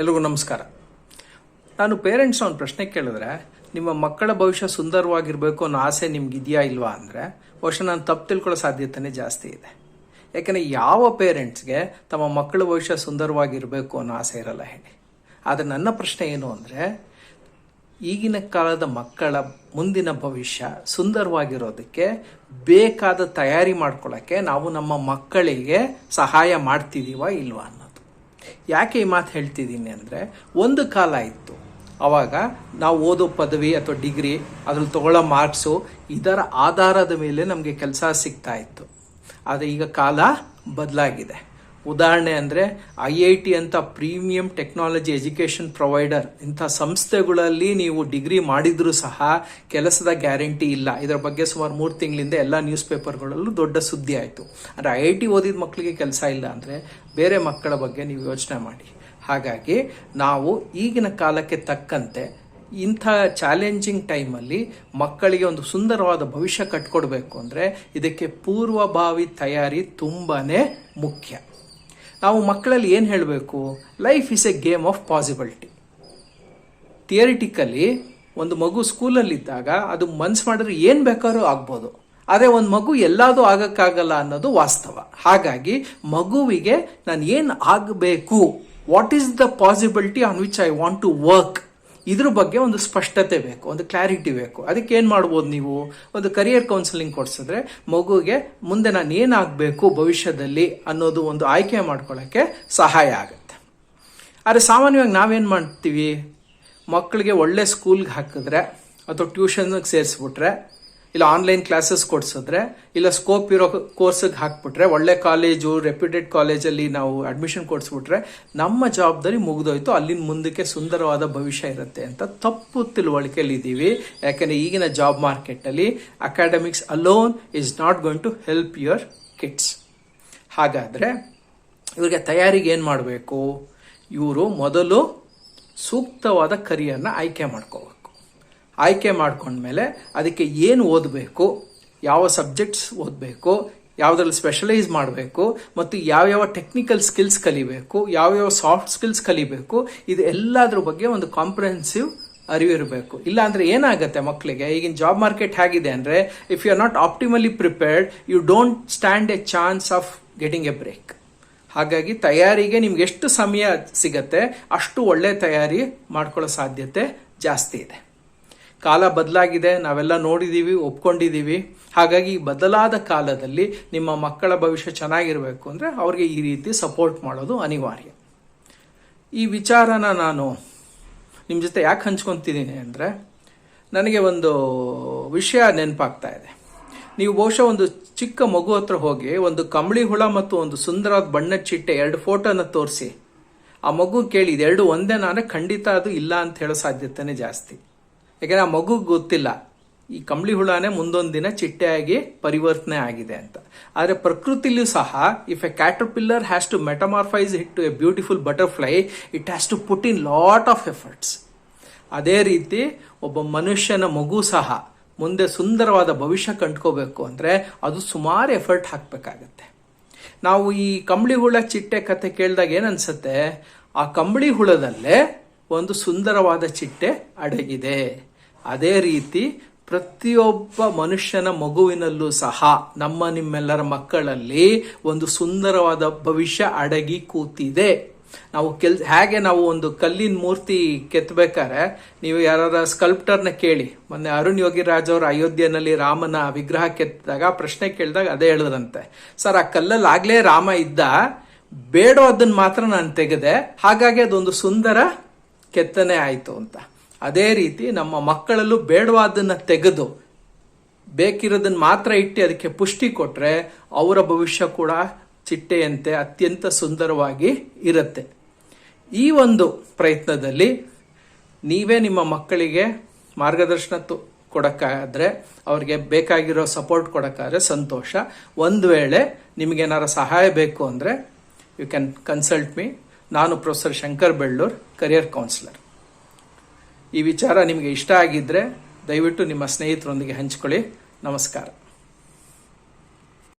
ಎಲ್ರಿಗೂ ನಮಸ್ಕಾರ. ನಾನು ಪೇರೆಂಟ್ಸ್ ಒಂದು ಪ್ರಶ್ನೆ ಕೇಳಿದ್ರೆ, ನಿಮ್ಮ ಮಕ್ಕಳ ಭವಿಷ್ಯ ಸುಂದರವಾಗಿರಬೇಕು ಅನ್ನೋ ಆಸೆ ನಿಮ್ಗೆ ಇದೆಯಾ ಇಲ್ವಾ ಅಂದರೆ ಬಹುಶಃ ನಾನು ತಪ್ಪು ತಿಳ್ಕೊಳ್ಳೋ ಸಾಧ್ಯತೆನೇ ಜಾಸ್ತಿ ಇದೆ. ಯಾಕಂದರೆ ಯಾವ ಪೇರೆಂಟ್ಸ್ಗೆ ತಮ್ಮ ಮಕ್ಕಳ ಭವಿಷ್ಯ ಸುಂದರವಾಗಿರಬೇಕು ಅನ್ನೋ ಆಸೆ ಇರಲ್ಲ ಹೇಳಿ. ಆದರೆ ನನ್ನ ಪ್ರಶ್ನೆ ಏನು ಅಂದರೆ, ಈಗಿನ ಕಾಲದ ಮಕ್ಕಳ ಮುಂದಿನ ಭವಿಷ್ಯ ಸುಂದರವಾಗಿರೋದಕ್ಕೆ ಬೇಕಾದ ತಯಾರಿ ಮಾಡ್ಕೊಳ್ಳೋಕ್ಕೆ ನಾವು ನಮ್ಮ ಮಕ್ಕಳಿಗೆ ಸಹಾಯ ಮಾಡ್ತಿದ್ದೀವಾ ಇಲ್ವಾ ಅನ್ನೋದು. ಯಾಕೆ ಈ ಮಾತು ಹೇಳ್ತಿದ್ದೀನಿ ಅಂದರೆ, ಒಂದು ಕಾಲ ಇತ್ತು, ಆವಾಗ ನಾವು ಓದೋ ಪದವಿ ಅಥವಾ ಡಿಗ್ರಿ, ಅದ್ರಲ್ಲಿ ತಗೊಳ್ಳೋ ಮಾರ್ಕ್ಸು, ಇದರ ಆಧಾರದ ಮೇಲೆ ನಮಗೆ ಕೆಲಸ ಸಿಗ್ತಾ ಇತ್ತು. ಆದರೆ ಈಗ ಕಾಲ ಬದಲಾಗಿದೆ. ಉದಾಹರಣೆ ಅಂದರೆ IIT ಅಂತ ಪ್ರೀಮಿಯಂ ಟೆಕ್ನಾಲಜಿ ಎಜುಕೇಷನ್ ಪ್ರೊವೈಡರ್ ಇಂಥ ಸಂಸ್ಥೆಗಳಲ್ಲಿ ನೀವು ಡಿಗ್ರಿ ಮಾಡಿದರೂ ಸಹ ಕೆಲಸದ ಗ್ಯಾರಂಟಿ ಇಲ್ಲ. ಇದರ ಬಗ್ಗೆ ಸುಮಾರು 3 ತಿಂಗಳಿಂದ ಎಲ್ಲ ನ್ಯೂಸ್ ಪೇಪರ್ಗಳಲ್ಲೂ ದೊಡ್ಡ ಸುದ್ದಿ ಆಯಿತು. ಅಂದರೆ IIT ಓದಿದ ಮಕ್ಕಳಿಗೆ ಕೆಲಸ ಇಲ್ಲ ಅಂದರೆ ಬೇರೆ ಮಕ್ಕಳ ಬಗ್ಗೆ ನೀವು ಯೋಚನೆ ಮಾಡಿ. ಹಾಗಾಗಿ ನಾವು ಈಗಿನ ಕಾಲಕ್ಕೆ ತಕ್ಕಂತೆ ಇಂಥ ಚಾಲೆಂಜಿಂಗ್ ಟೈಮಲ್ಲಿ ಮಕ್ಕಳಿಗೆ ಒಂದು ಸುಂದರವಾದ ಭವಿಷ್ಯ ಕಟ್ಕೊಡ್ಬೇಕು ಅಂದರೆ ಇದಕ್ಕೆ ಪೂರ್ವಭಾವಿ ತಯಾರಿ ತುಂಬಾ ಮುಖ್ಯ. ನಾವು ಮಕ್ಕಳಲ್ಲಿ ಏನು ಹೇಳಬೇಕು? Life is A game of possibility. Theoretically ಒಂದು ಮಗು ಸ್ಕೂಲಲ್ಲಿದ್ದಾಗ ಅದು ಮನ್ಸು ಮಾಡಿದ್ರೆ ಏನು ಬೇಕಾದ್ರೂ ಆಗ್ಬೋದು. ಆದರೆ ಒಂದು ಮಗು ಎಲ್ಲದೂ ಆಗಕ್ಕಾಗಲ್ಲ ಅನ್ನೋದು ವಾಸ್ತವ. ಹಾಗಾಗಿ ಮಗುವಿಗೆ ನಾನು ಏನು ಆಗಬೇಕು, what is the possibility on which I want to work, ಇದ್ರ ಬಗ್ಗೆ ಒಂದು ಸ್ಪಷ್ಟತೆ ಬೇಕು, ಒಂದು ಕ್ಲಾರಿಟಿ ಬೇಕು. ಅದಕ್ಕೆ ಏನು ಮಾಡ್ಬೋದು? ನೀವು ಒಂದು ಕರಿಯರ್ ಕೌನ್ಸಿಲಿಂಗ್ ಕೊಡಿಸಿದ್ರೆ ಮಗುಗೆ ಮುಂದೆ ನಾನು ಏನಾಗಬೇಕು ಭವಿಷ್ಯದಲ್ಲಿ ಅನ್ನೋದು ಒಂದು ಆಯ್ಕೆ ಮಾಡ್ಕೊಳ್ಳೋಕ್ಕೆ ಸಹಾಯ ಆಗುತ್ತೆ. ಆದರೆ ಸಾಮಾನ್ಯವಾಗಿ ನಾವೇನು ಮಾಡ್ತೀವಿ, ಮಕ್ಕಳಿಗೆ ಒಳ್ಳೆ ಸ್ಕೂಲ್ಗೆ ಹಾಕಿದ್ರೆ ಅಥವಾ ಟ್ಯೂಷನ್ಗೆ ಸೇರಿಸ್ಬಿಟ್ರೆ, ಇಲ್ಲ ಆನ್ಲೈನ್ ಕ್ಲಾಸಸ್ ಕೊಡಿಸಿದ್ರೆ, ಇಲ್ಲ ಸ್ಕೋಪ್ ಇರೋ ಕೋರ್ಸಿಗೆ ಹಾಕ್ಬಿಟ್ರೆ, ಒಳ್ಳೆ ಕಾಲೇಜು ರೆಪ್ಯೂಟೆಡ್ ಕಾಲೇಜಲ್ಲಿ ನಾವು ಅಡ್ಮಿಷನ್ ಕೊಡಿಸ್ಬಿಟ್ರೆ ನಮ್ಮ ಜವಾಬ್ದಾರಿ ಮುಗಿದೋಯ್ತು, ಅಲ್ಲಿನ ಮುಂದಕ್ಕೆ ಸುಂದರವಾದ ಭವಿಷ್ಯ ಇರುತ್ತೆ ಅಂತ ತಪ್ಪು ತಿಳುವಳಿಕೆಯಲ್ಲಿ ಇದ್ದೀವಿ. ಯಾಕೆಂದರೆ ಈಗಿನ ಜಾಬ್ ಮಾರ್ಕೆಟಲ್ಲಿ academics alone is not going to help your kids. ಹಾಗಾದರೆ ಇವ್ರಿಗೆ ತಯಾರಿಗೆ ಏನು ಮಾಡಬೇಕು? ಇವರು ಮೊದಲು ಸೂಕ್ತವಾದ ಕರಿಯರ್ನ ಆಯ್ಕೆ ಮಾಡ್ಕೋಬೇಕು. ಆಯ್ಕೆ ಮಾಡ್ಕೊಂಡ್ಮೇಲೆ ಅದಕ್ಕೆ ಏನು ಓದಬೇಕು, ಯಾವ ಸಬ್ಜೆಕ್ಟ್ಸ್ ಓದಬೇಕು, ಯಾವುದ್ರಲ್ಲಿ ಸ್ಪೆಷಲೈಸ್ ಮಾಡಬೇಕು, ಮತ್ತು ಯಾವ್ಯಾವ ಟೆಕ್ನಿಕಲ್ ಸ್ಕಿಲ್ಸ್ ಕಲಿಬೇಕು, ಯಾವ್ಯಾವ ಸಾಫ್ಟ್ ಸ್ಕಿಲ್ಸ್ ಕಲಿಬೇಕು, ಇದು ಎಲ್ಲದ್ರ ಬಗ್ಗೆ ಒಂದು ಕಾಂಪ್ರಿಹೆನ್ಸಿವ್ ಅರಿವಿರಬೇಕು. ಇಲ್ಲ ಅಂದರೆ ಏನಾಗುತ್ತೆ ಮಕ್ಕಳಿಗೆ, ಈಗಿನ ಜಾಬ್ ಮಾರ್ಕೆಟ್ ಹೇಗಿದೆ ಅಂದರೆ, if you are not optimally prepared you don't stand a chance of getting a break. ಹಾಗಾಗಿ ತಯಾರಿಗೆ ನಿಮ್ಗೆ ಎಷ್ಟು ಸಮಯ ಸಿಗತ್ತೆ ಅಷ್ಟು ಒಳ್ಳೆ ತಯಾರಿ ಮಾಡ್ಕೊಳ್ಳೋ ಸಾಧ್ಯತೆ ಜಾಸ್ತಿ ಇದೆ. ಕಾಲ ಬದಲಾಗಿದೆ, ನಾವೆಲ್ಲ ನೋಡಿದ್ದೀವಿ, ಒಪ್ಕೊಂಡಿದ್ದೀವಿ. ಹಾಗಾಗಿ ಈ ಬದಲಾದ ಕಾಲದಲ್ಲಿ ನಿಮ್ಮ ಮಕ್ಕಳ ಭವಿಷ್ಯ ಚೆನ್ನಾಗಿರಬೇಕು ಅಂದರೆ ಅವ್ರಿಗೆ ಈ ರೀತಿ ಸಪೋರ್ಟ್ ಮಾಡೋದು ಅನಿವಾರ್ಯ. ಈ ವಿಚಾರನ ನಾನು ನಿಮ್ಮ ಜೊತೆ ಯಾಕೆ ಹಂಚ್ಕೊತಿದ್ದೀನಿ ಅಂದರೆ, ನನಗೆ ಒಂದು ವಿಷಯ ನೆನಪಾಗ್ತಾ ಇದೆ. ನೀವು ಬಹುಶಃ ಒಂದು ಚಿಕ್ಕ ಮಗು ಹತ್ರ ಹೋಗಿ ಒಂದು ಕಂಬಳಿ ಹುಳ ಮತ್ತು ಒಂದು ಸುಂದರವಾದ ಬಣ್ಣದ ಚಿಟ್ಟೆ 2 ಫೋಟೋನ ತೋರಿಸಿ ಆ ಮಗು ಕೇಳಿ ಇದೆರಡು ಒಂದೇನಾ ಅಂದರೆ ಖಂಡಿತ ಅದು ಇಲ್ಲ ಅಂತ ಹೇಳೋ ಸಾಧ್ಯತೆನೇ ಜಾಸ್ತಿ. ಯಾಕೆಂದರೆ ಆ ಮಗುಗೆ ಗೊತ್ತಿಲ್ಲ ಈ ಕಂಬಳಿ ಹುಳನೇ ಮುಂದೊಂದು ದಿನ ಚಿಟ್ಟೆಯಾಗಿ ಪರಿವರ್ತನೆ ಆಗಿದೆ ಅಂತ. ಆದರೆ ಪ್ರಕೃತಿಲೂ ಸಹ if a caterpillar has to metamorphose it to a beautiful butterfly, it has to put in lot of efforts. ಅದೇ ರೀತಿ ಒಬ್ಬ ಮನುಷ್ಯನ ಮಗು ಸಹ ಮುಂದೆ ಸುಂದರವಾದ ಭವಿಷ್ಯ ಕಂಡ್ಕೋಬೇಕು ಅಂದರೆ ಅದು ಸುಮಾರು ಎಫರ್ಟ್ ಹಾಕಬೇಕಾಗತ್ತೆ. ನಾವು ಈ ಕಂಬಳಿ ಹುಳ ಚಿಟ್ಟೆ ಕತೆ ಕೇಳಿದಾಗ ಏನನ್ಸುತ್ತೆ, ಆ ಕಂಬಳಿ ಹುಳದಲ್ಲೇ ಒಂದು ಸುಂದರವಾದ ಚಿಟ್ಟೆ ಅಡಗಿದೆ. ಅದೇ ರೀತಿ ಪ್ರತಿಯೊಬ್ಬ ಮನುಷ್ಯನ ಮಗುವಿನಲ್ಲೂ ಸಹ ನಿಮ್ಮೆಲ್ಲರ ಮಕ್ಕಳಲ್ಲಿ ಒಂದು ಸುಂದರವಾದ ಭವಿಷ್ಯ ಅಡಗಿ ಕೂತಿದೆ. ನಾವು ಹೇಗೆ ನಾವು ಒಂದು ಕಲ್ಲಿನ ಮೂರ್ತಿ ಕೆತ್ತಬೇಕಾದ್ರೆ ನೀವು ಯಾರ ಸ್ಕಲ್ಪ್ಟರ್ನ ಕೇಳಿ, ಮೊನ್ನೆ ಅರುಣ್ ಯೋಗಿರಾಜ್ ಅವರು ಅಯೋಧ್ಯೆಯಲ್ಲಿ ರಾಮನ ವಿಗ್ರಹ ಕೆತ್ತಿದಾಗ ಪ್ರಶ್ನೆ ಕೇಳಿದಾಗ ಅದೇ ಹೇಳಿದ್ರಂತೆ, ಸರ್ ಆ ಕಲ್ಲಲ್ಲಿ ಆಗ್ಲೇ ರಾಮ ಇದ್ದ, ಬೇಡೋ ಅದನ್ನ ಮಾತ್ರ ನಾನು ತೆಗೆದೆ, ಹಾಗಾಗಿ ಅದೊಂದು ಸುಂದರ ಕೆತ್ತನೆ ಆಯಿತು ಅಂತ. ಅದೇ ರೀತಿ ನಮ್ಮ ಮಕ್ಕಳಲ್ಲೂ ಬೇಡವಾದನ್ನ ತೆಗೆದು ಬೇಕಿರೋದನ್ನ ಮಾತ್ರ ಇಟ್ಟು ಅದಕ್ಕೆ ಪುಷ್ಟಿ ಕೊಟ್ಟರೆ ಅವರ ಭವಿಷ್ಯ ಕೂಡ ಚಿಟ್ಟೆಯಂತೆ ಅತ್ಯಂತ ಸುಂದರವಾಗಿ ಇರುತ್ತೆ. ಈ ಒಂದು ಪ್ರಯತ್ನದಲ್ಲಿ ನೀವೇ ನಿಮ್ಮ ಮಕ್ಕಳಿಗೆ ಮಾರ್ಗದರ್ಶನ ಕೊಡೋಕ್ಕಾದ್ರೆ, ಅವ್ರಿಗೆ ಬೇಕಾಗಿರೋ ಸಪೋರ್ಟ್ ಕೊಡೋಕ್ಕಾದ್ರೆ ಸಂತೋಷ. ಒಂದು ವೇಳೆ ನಿಮಗೇನಾರ ಸಹಾಯ ಬೇಕು ಅಂದರೆ ಯು ಕ್ಯಾನ್ ಕನ್ಸಲ್ಟ್ ಮೀ. ನಾನು professor Shankar Bellur, career counsellor. ಈ ವಿಚಾರ ನಿಮಗೆ ಇಷ್ಟ ಆಗಿದ್ದರೆ ದಯವಿಟ್ಟು ನಿಮ್ಮ ಸ್ನೇಹಿತರೊಂದಿಗೆ ಹಂಚಿಕೊಳ್ಳಿ. ನಮಸ್ಕಾರ.